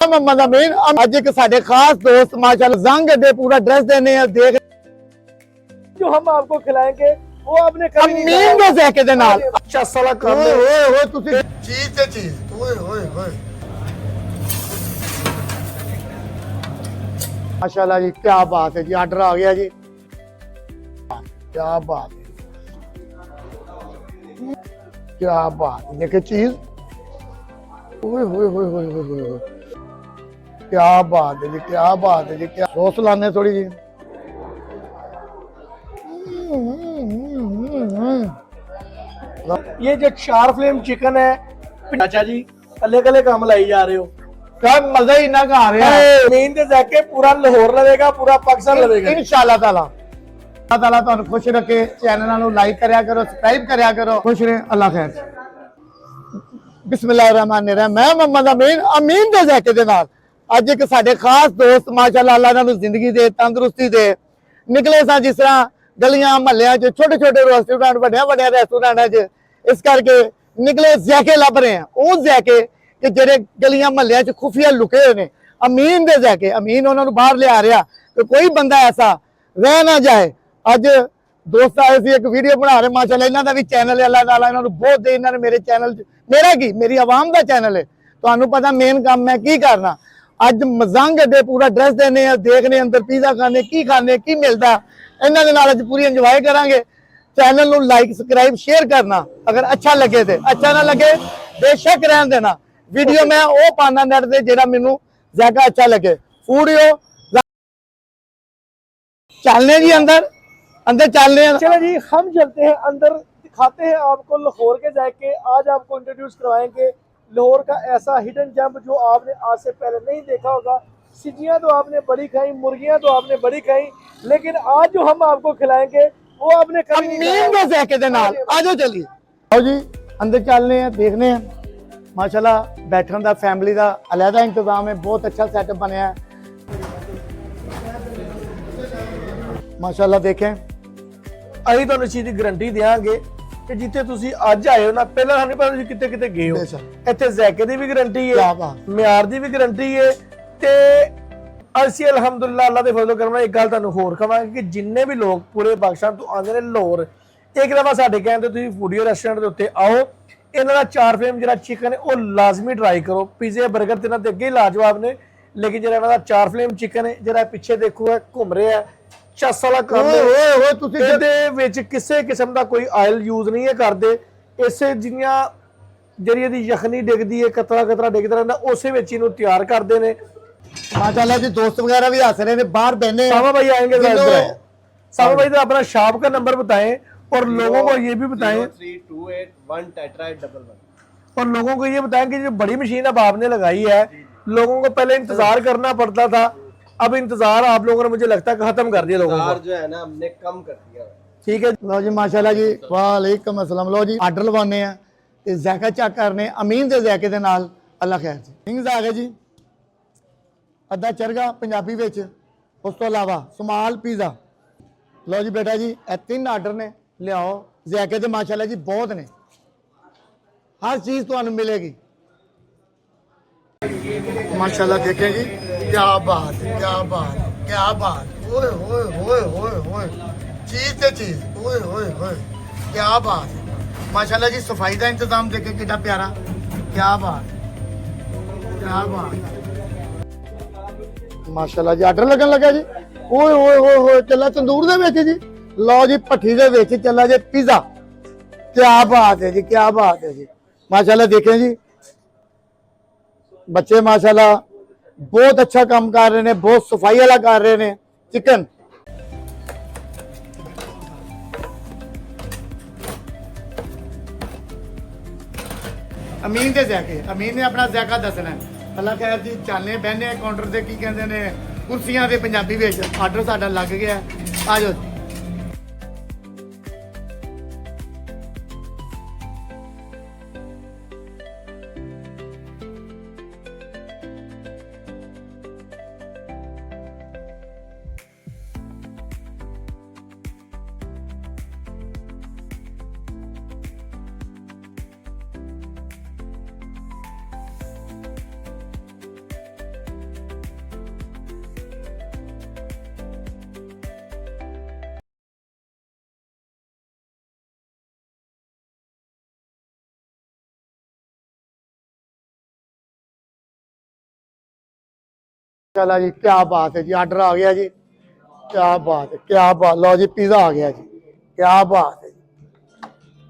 मम्मा दा मेन अज एक साडे खास दोस्त माशाल्लाह जंग अड्डे पूरा ड्रेस देने देख जो हम आपको खिलाएंगे वो आपने कभी नहीं अमीन दे ज़ायके दे नाल अच्छा साला कर ओए ले ओए तुसी चीज ते चीज ओए ओए ओए माशाल्लाह जी क्या बात है जी ऑर्डर आ गया जी क्या बात है क्या बात है देखिए चीज ओए ओए ओए ओए ओए क्या बात है जी क्या बात है जी क्या सॉस लाने थोड़ी जी ये जो 4 फ्लेम चिकन है चाचा जी कले कले काम लाई जा रहे हो क्या मजा ही ना खा रहे हैं मेन ते जाके पूरा लाहौर लवेगा पूरा पाकिस्तान लवेगा इंशाअल्लाह ताला अल्लाह ताला ਤੁਹਾਨੂੰ खुश रखे चैनल ਨੂੰ लाइक करया करो सब्सक्राइब करया करो खुश रहे अल्लाह खैर बिस्मिल्लाहिर्रहमानिर्रहीम मैं मोहम्मद अमीन ਦੇ ਜ਼ਾਇਕੇ ਦੇ ਨਾਲ ਅੱਜ ਇੱਕ ਸਾਡੇ ਖਾਸ ਦੋਸਤ ਮਾਸ਼ਾਅੱਲਾ ਅੱਲਾਹ ਇਹਨਾਂ ਨੂੰ ਜ਼ਿੰਦਗੀ ਦੇ ਤੰਦਰੁਸਤੀ ਦੇ ਨਿਕਲੇ ਸਾਂ ਜਿਸ ਤਰ੍ਹਾਂ ਗਲੀਆਂ ਮਹੱਲਿਆਂ 'ਚ ਛੋਟੇ ਛੋਟੇ ਰੈਸਟੋਰੈਂਟ ਵੱਡੇ ਵੱਡੇ ਰੈਸਟੋਰੈਂਟਾਂ 'ਚ ਇਸ ਕਰਕੇ ਨਿਕਲੇ ਜ਼ਾਇਕੇ ਲੱਭ ਰਹੇ ਆ ਉਹ ਜ਼ਾਇਕੇ ਕਿ ਜਿਹੜੇ ਗਲੀਆਂ ਮਹੱਲਿਆਂ 'ਚ ਖੁਫੀਆ ਲੁਕੇ ਹੋਏ ਨੇ ਅਮੀਨ ਦੇ ਜ਼ਾਇਕੇ ਅਮੀਨ ਉਹਨਾਂ ਨੂੰ ਬਾਹਰ ਲਿਆ ਰਿਹਾ ਕਿ ਕੋਈ ਬੰਦਾ ਐਸਾ ਰਹਿ ਨਾ ਜਾਏ ਅੱਜ ਦੋਸਤ ਆਏ ਸੀ ਇੱਕ ਵੀਡੀਓ ਬਣਾ ਰਹੇ ਮਾਸ਼ਾਅੱਲਾ ਇਹਨਾਂ ਦਾ ਵੀ ਚੈਨਲ ਹੈ ਅੱਲਾਹ ਤਾਲਾ ਇਹਨਾਂ ਨੂੰ ਬਹੁਤ ਦੇ ਇਹਨਾਂ ਨੇ ਮੇਰੇ ਚੈਨਲ 'ਚ ਮੇਰਾ ਕੀ ਮੇਰੀ ਆਵਾਮ ਦਾ ਚੈਨਲ ਹੈ ਤੁਹਾਨੂੰ ਪਤਾ ਮੇਨ ਕੰਮ ਮੈਂ ਕੀ ਕਰਨਾ ਅੱਜ ਮਜ਼ੰਗ ਅੱਡੇ ਪੂਰਾ ਡਰੈਸ ਦੇਣੇ ਆ ਦੇਖਣੇ ਅੰਦਰ ਪੀਜ਼ਾ ਖਾਣੇ ਕੀ ਮਿਲਦਾ ਇਹਨਾਂ ਦੇ ਨਾਲ ਅੱਜ ਪੂਰੀ ਇੰਜੋਏ ਕਰਾਂਗੇ ਚੈਨਲ ਨੂੰ ਲਾਈਕ ਸਬਸਕ੍ਰਾइब शेयर करना अगर अच्छा लगे तो अच्छा ना लगे बेशक रहन देना वीडियो मैं वो पाना नेट से जेड़ा मेनू ज़ायका अच्छा लगे फूडियो चलने जी अंदर चलने चलो जी हम चलते हैं अंदर दिखाते हैं आपको लाहौर के जाके आज आपको इंट्रोड्यूस करवाएंगे लाहौर का ऐसा हिडन जंप जो आपने आज से पहले नहीं देखा होगा सिजियां तो आपने बड़ी खाई मुर्गियां तो आपने बड़ी खाई लेकिन आज जो हम आपको खिलाएंगे वो आपने कभी नहीं खाया। अमीन दे ज़ायके दे नाल आ जाओ चलिए आओ जी अंदर चलने हैं देखने हैं माशाल्लाह बैठने का फैमिली का अलहदा इंतजाम है बहुत अच्छा सेटअप बनया है माशाल्लाह देखें ਅਸੀਂ ਤੁਹਾਨੂੰ ਚੀਜ਼ ਦੀ ਗਾਰੰਟੀ ਦੇਵਾਂਗੇ ਕਿ ਜਿੱਥੇ ਤੁਸੀਂ ਅੱਜ ਆਏ ਹੋ ਨਾ ਪਹਿਲਾਂ ਸਾਨੂੰ ਪਤਾ ਤੁਸੀਂ ਕਿਤੇ ਕਿਤੇ ਗਏ ਹੋ ਬੇਸ਼ੱਕ। ਇੱਥੇ ਜ਼ਾਇਕੇ ਦੀ ਵੀ ਗਾਰੰਟੀ ਕਿਆ ਹੈ ਬਾਤ। ਮਿਆਰ ਦੀ ਵੀ ਗਾਰੰਟੀ ਹੈ ਤੇ ਅਸੀਂ ਅਲਹਮਦੁਲਿਲਾ ਅੱਲਾਹ ਦੇ ਫਜ਼ਲ ਕਰਮ ਨਾਲ ਇੱਕ ਗੱਲ ਤੁਹਾਨੂੰ ਹੋਰ ਕਹਾਂਗੇ ਕਿ ਜਿੰਨੇ ਵੀ ਲੋਕ ਪੂਰੇ ਪਾਕਿਸਤਾਨ ਤੋਂ ਆਉਂਦੇ ਨੇ ਲਾਹੌਰ ਇੱਕ ਦਫਾ ਸਾਡੇ ਕਹਿੰਦੇ ਤੁਸੀਂ ਫੂਡੀਓ ਰੈਸਟੋਰੈਂਟ ਦੇ ਉੱਤੇ ਆਓ ਇਹਨਾਂ ਦਾ 4 ਫਲੇਮ ਜਿਹੜਾ ਚਿਕਨ ਹੈ ਉਹ ਲਾਜ਼ਮੀ ਟਰਾਈ ਕਰੋ ਪੀਜ਼ੇ 버ਗਰ ਤੇ ਇਹਨਾਂ ਦੇ ਅੱਗੇ ਲਾਜਵਾਬ ਨੇ ਲੇਕਿਨ ਜਿਹੜਾ ਇਹਨਾਂ ਦਾ 4 ਫਲੇਮ ਚਿਕਨ ਹੈ ਜਿਹੜਾ ਪਿੱਛੇ ਦੇਖੋ ਘੁੰਮ ਰਿਹਾ ਹੈ ਚਸ ਵਾਲਾ ਕੰਮ ओए ओए ओए तुसी ਇਹਦੇ ਵਿੱਚ ਕਿਸੇ ਕਿਸਮ ਦਾ ਕੋਈ ਆਇਲ ਯੂਜ਼ ਨਹੀਂ ਹੈ ਕਰਦੇ ਇਸੇ ਜਿਹੀਆਂ ਜਿਹੜੀ ਇਹਦੀ ਯਖਨੀ ਡਿੱਗਦੀ ਹੈ ਕਤਰਾ ਡਿੱਗਦਾ ਰਹਿੰਦਾ ਉਸੇ ਵਿੱਚ ਇਹਨੂੰ ਤਿਆਰ ਕਰਦੇ ਨੇ माशाल्लाह जी दोस्त वगैरह भी हंस रहे हैं बाहर बहने सामा भाई आएंगे सामा भाई तो अपना शॉप का नंबर बताएं और लोगों को ये भी बताएं 0328 1 और लोगों को ये बताएं कि जो बड़ी मशीन अब आपने लगाई है लोगों को पहले इंतजार करना पड़ता था अब इंतजार आप लोगों ने मुझे लगता है खत्म कर दिया लोगों को जो है ना हमने कम कर दिया ठीक है लो जी माशाल्लाह जी वालेकुम अस्सलाम लो जी आर्डर लवाने हैं ते ज़ायका चेक करने अमीन दे ज़ायके दे नाल अल्लाह खैर जी थिंग्स आ गए जी अद्धा चरगा पंजाबी विच उस तो इलावा समाल पिज़्ज़ा लो जी बेटा जी ये 3 आर्डर ने लियाओ ज़ायके दे माशाल्लाह जी बहुत ने हर चीज़ तुहानू मिलेगी माशाल्लाह देखें जी क्या बात है क्या बात है क्या बात ओए ओए ओए ओए ओए चीज ते चीज ओए ओए ओए क्या बात है माशाल्लाह जी सफाई का इंतजाम देखें कितना प्यारा क्या बात माशाल्लाह जी आर्डर लगन लगा जी ओए ओए ओए ओए चला तंदूर दे विच जी लो जी भट्ठी दे विच चला जी पिज़्ज़ा क्या बात है जी क्या बात है जी माशाल्लाह देखें जी बच्चे माशाल्लाह बहुत अच्छा काम कर रहे हैं बहुत सफाई वाला कर रहे हैं चिकन अमीन दे ज़ायके अमीन ने अपना ज़ायका दसना है अल्लाह खैर जी चलने बहने काउंटर से की कहते हैं कुर्सियां से पंजाबी विच आर्डर साडा लग गया आ जाओ चला जी, क्या बात है जी, ऑर्डर आ गया जी, क्या बात है, क्या बात। लो जी पिज़्ज़ा आ गया जी, क्या बात है जी,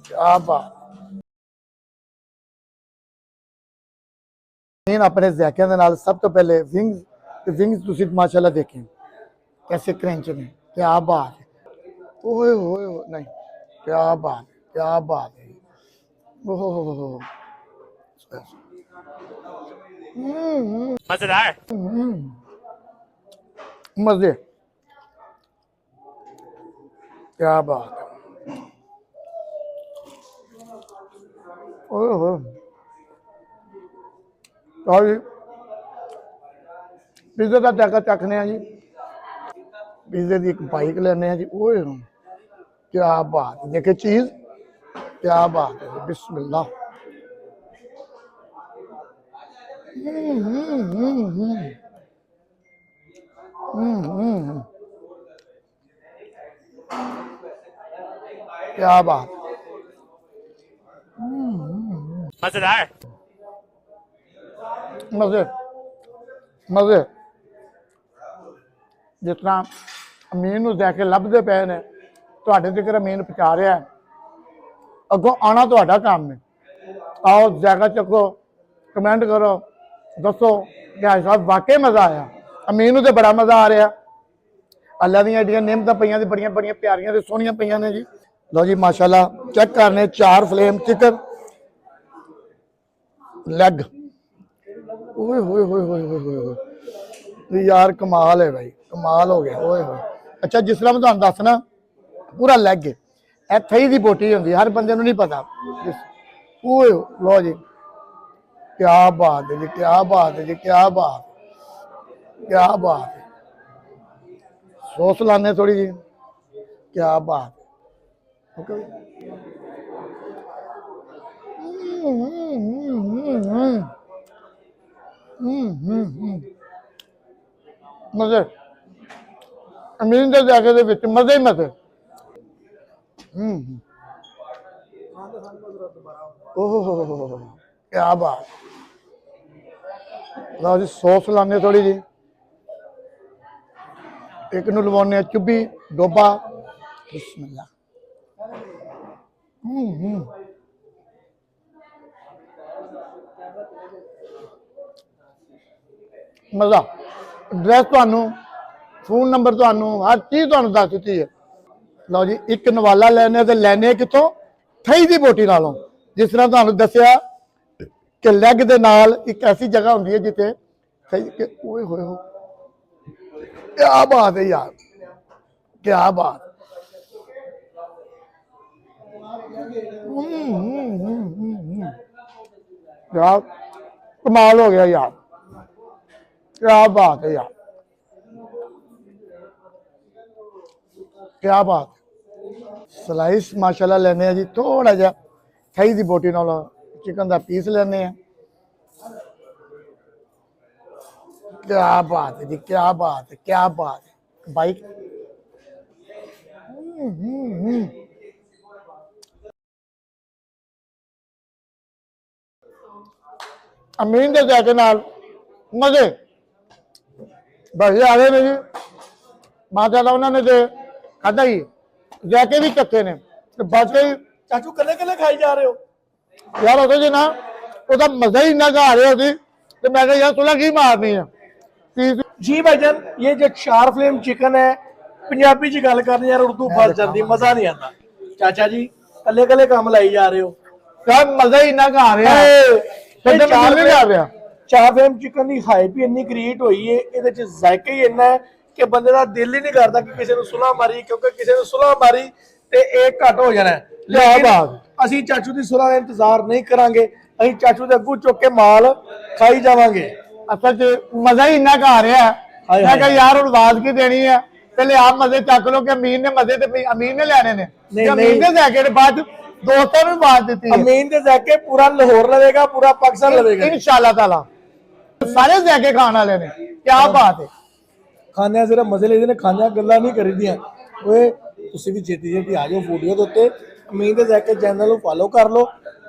क्या बात। अपने जैकिਆਂ ਦੇ ਨਾਲ सब तो पहले विंग्स ਤੁਸੀਂ माशाल्लाह देखें कैसे क्रंच में, क्या बात है। ओए होए होए, नहीं क्या बात, क्या बात है। ओहो मजेदार। मजे, क्या बात है। ओए होए, और पिज़्ज़े का टैका चखने जी, पिज़्ज़े की एक बाइक लेने जी। ओए क्या बात है, देखे चीज, क्या बात है। बिस्मिल्लाह। हम्म, हम्म, हम्म, हम्म, हम्म, क्या बात। मजेदार। मजे मजे, जिस तरह अमीन ਨੂੰ ਜਾ ਕੇ ਲੱਭਦੇ ਪਏ ਨੇ, ਤੁਹਾਡੇ ਤੱਕ ਅਮੀਨ ਪਹੁੰਚਾ ਰਿਹਾ ਹੈ। ਅੱਗੋਂ ਆਣਾ ਤੁਹਾਡਾ ਕੰਮ ਹੈ। आओ जायका चखो, कमेंट करो, दसो कि भाई साहब वाकई मजा आया। अमीन तो बड़ा मजा आ रहा। अल्लाह दी एडियां नेमतां पईयां ते बड़ियां बड़ियां प्यारियां ते सोहणियां पईयां ने जी। लो जी माशाल्लाह चेक करने 4 फ्लेम चिकन लेग। ओए होए होए होए होए होए यार, कमाल है भाई, कमाल हो गया। ओए होए। अच्छा, जिस तरह मैं तुहानू दसना पूरा लेग है, ए थई दी बोटी होंदी, हर बंदे नूं नहीं पता। ओए लो जी, क्या बात है जी, क्या बात है जी, क्या बात, क्या बात है। सॉस लाने थोड़ी जी, क्या बात है। ओके। मजे, अमीन के जाके दे विच मजे ही मजे। ओह क्या बात। लो जी सॉस लाने थोड़ी जी, एक नू लवाने चुब्बी डोबा। बिस्मिल्लाह। मजा। एड्रैस तुहानू, फोन नंबर तुहानू, हर चीज तुहानू दस दित्ती है। लो जी एक नवाला लैने ते लैने कितों, थई दी बोटी नालों। जिस तरह तुहानू दस्सिया कि लैग दे नाल एक ऐसी जगह होंदी है जिथे थई के। ओए होए हो, क्या बात है यार, क्या बात। यार कमाल हो गया यार, क्या बात है यार, क्या बात। स्लाइस माशाल्लाह लेने जी, थोड़ा जा थई दी बोटी नालों चिकन का पीस लेने। क्या बात है जी, क्या बात है, क्या बात है। बाइक अमीन के जाके नाल मजे बस आ रहे ने जी। माशाल्लाह उन्होंने तो खादा ही, जैके भी चखे ने बाकी चाचू कल्ले कल्ले खाई जा रहे हो? यार होते जी ना ਉਹਦਾ मजा ही इन्ना आ रहा ਸੀ ਤੇ ਮੈਂ ਕਿਹਾ ਯਾਰ ਸੁਲਾ ਕੀ ਮਾਰਨੀ ਆ पीस। जी भाईजान, ये जो 4 फ्लेम चिकन है, पंजाबी च गल करनी यार उर्दू फस जाती, मजा नहीं आता। चाचा जी कल्ले कल्ले काम लाई जा रहे हो? यार मजा ही इन्ना आ रहा है, ਇਹ ਤੇ ਚਾਰ ਨਹੀਂ ਕਰ ਰਿਹਾ। 4 फ्लेम चिकन की हाइप ही इन्नी क्रिएट हुई है, ਇਹਦੇ ਚ ਜ਼ਾਇਕਾ ਹੀ ਇੰਨਾ ਹੈ ਕਿ ਬੰਦੇ ਦਾ ਦਿਲ ਹੀ ਨਹੀਂ ਕਰਦਾ ਕਿ ਕਿਸੇ ਨੂੰ ਸੁਲਾ ਮਾਰੀ, ਕਿਉਂਕਿ ਕਿਸੇ ਨੂੰ ਸੁਲਾ ਮਾਰੀ ਤੇ ਇਹ ਘਟ ਹੋ ਜਾਣਾ ਹੈ। ਲੇਕਿਨ ਅਸੀਂ ਚਾਚੂ ਦੀ ਸੁਲਾ ਦਾ ਇੰਤਜ਼ਾਰ ਨਹੀਂ ਕਰਾਂਗੇ, ਅਸੀਂ ਚਾਚੂ ਦੇ ਅੱਗੂ ਚੁੱਕ ਕੇ ਮਾਲ ਖਾਈ ਜਾਵਾਂਗੇ। ਅਸਲ ਚ ਮਜ਼ਾ ਹੀ ਇੰਨਾ ਆ ਰਿਹਾ ਹੈ। ਮੈਂ ਕਿਹਾ ਯਾਰ ਹੁਣ ਆਵਾਜ਼ ਕੀ ਦੇਣੀ ਹੈ, ਪਹਿਲੇ ਆਪ ਮਜ਼ੇ ਚੱਕ ਲੋ ਕਿ ਅਮੀਨ ਨੇ ਮਜ਼ੇ ਤੇ ਅਮੀਨ ਨੇ ਲੈਣੇ ਨੇ। ਅਮੀਨ ਦੇ ਲੈ ਕੇ ਬਾਅਦ ਦੋਸਤਾਂ ਨੂੰ ਆਵਾਜ਼ ਦਿੱਤੀ ਹੈ। ਅਮੀਨ ਦੇ ਜ਼ਾਇਕੇ ਪੂਰਾ ਲਾਹੌਰ ਲਵੇਗਾ, ਪੂਰਾ ਪਾਕਿਸਤਾਨ ਲਵੇਗਾ इंशाल्लाह ताला। सारे जाके खाने वाले ने, क्या बात है। ਖਾਣਿਆਂ ਸਿਰਫ ਮਜ਼ੇ ਲਈਦੇ ਨੇ, ਖਾਣਿਆਂ ਗੱਲਾਂ ਨਹੀਂ ਕਰੀਦੀਆਂ। ਓਏ ਤੁਸੀਂ ਵੀ ਛੇਤੀ ਛੇਤੀ ਆ ਜਾਓ ਵੀਡੀਓ ਦੇ ਉੱਤੇ, ਅਮੀਨ ਦੇ ਜ਼ਾਇਕੇ ਚੈਨਲ ਨੂੰ ਫਾਲੋ ਕਰ ਲਓ,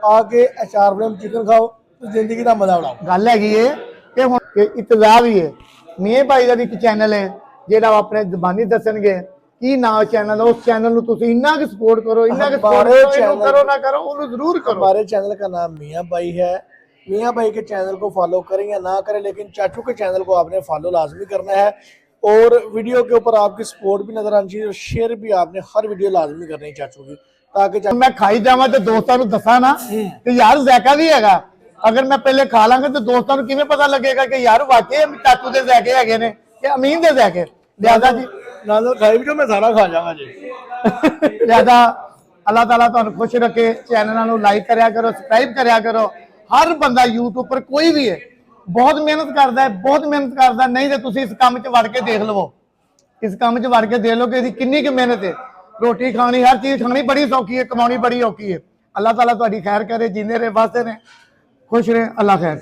ਆ ਕੇ 4 ਫਲੇਮ ਚਿਕਨ ਖਾਓ ਤੇ ਜ਼ਿੰਦਗੀ ਦਾ ਮਜ਼ਾ ਉਡਾਓ। गल हैगी है कि हुण ਕਿ ਇਤਲਾ ਵੀ ਹੈ। ਮੀਆਂ ਭਾਈ ਦਾ ਵੀ ਇੱਕ ਚੈਨਲ ਹੈ ਜਿਹੜਾ ਉਹ ਆਪਣੇ ਜ਼ਬਾਨੀ ਦੱਸਣਗੇ ਕੀ ਨਾਮ ਚੈਨਲ, ਉਸ ਚੈਨਲ ਨੂੰ ਤੁਸੀਂ ਇੰਨਾ ਕੁ ਸਪੋर्ट ਕਰੋ, ਇੰਨਾ ਕੁ ਸਪੋर्ट ਕਰੋ, ਇਹਨੂੰ ਕਰੋ ਨਾ ਕਰੋ ਉਹਨੂੰ ਜ਼ਰੂਰ करो। हमारे चैनल का नाम मियाँ भाई है। मियाँ भाई के चैनल को फॉलो करें या ना करें, लेकिन चाचू के चैनल को आपने फॉलो लाजमी करना है। और वीडियो के ऊपर आपकी सपोर्ट भी नजर आनी चाहिए और शेयर भी आपने हर वीडियो लाजमी करनी है चाचू की, ताकि मैं खाई जावा तो दोस्तों को दसा ना कि यार ज़ायका भी हैगा। अगर मैं पहले खा लांगा तो दोस्तों को किवें पता लगेगा कि यार वाकई चाचू दे ज़ायके हैगे ने कि अमीन दे ज़ायके। लिहाजा जी नालो खाई भी मैं सारा खा जाऊंगा जी। लिहाजा अल्लाह ताला तुहानू खुश रखे। चैनल नू लाइक करया करो, सबसक्राइब करया करो। हर बंदा यूट्यूब पर कोई भी है बहुत मेहनत करता है, बहुत मेहनत करता है। नहीं तो तुसी इस काम च वड़ के देख लवो, इस काम च वड़ के देख लो कि इसकी कितनी की मेहनत है। रोटी खानी, हर चीज खानी बड़ी सौखी है, कमानी बड़ी औखी है। अल्लाह ताला तुहाडी खैर करे, जींदे रहे, वास्ते ने खुश रहे। अल्लाह खैर।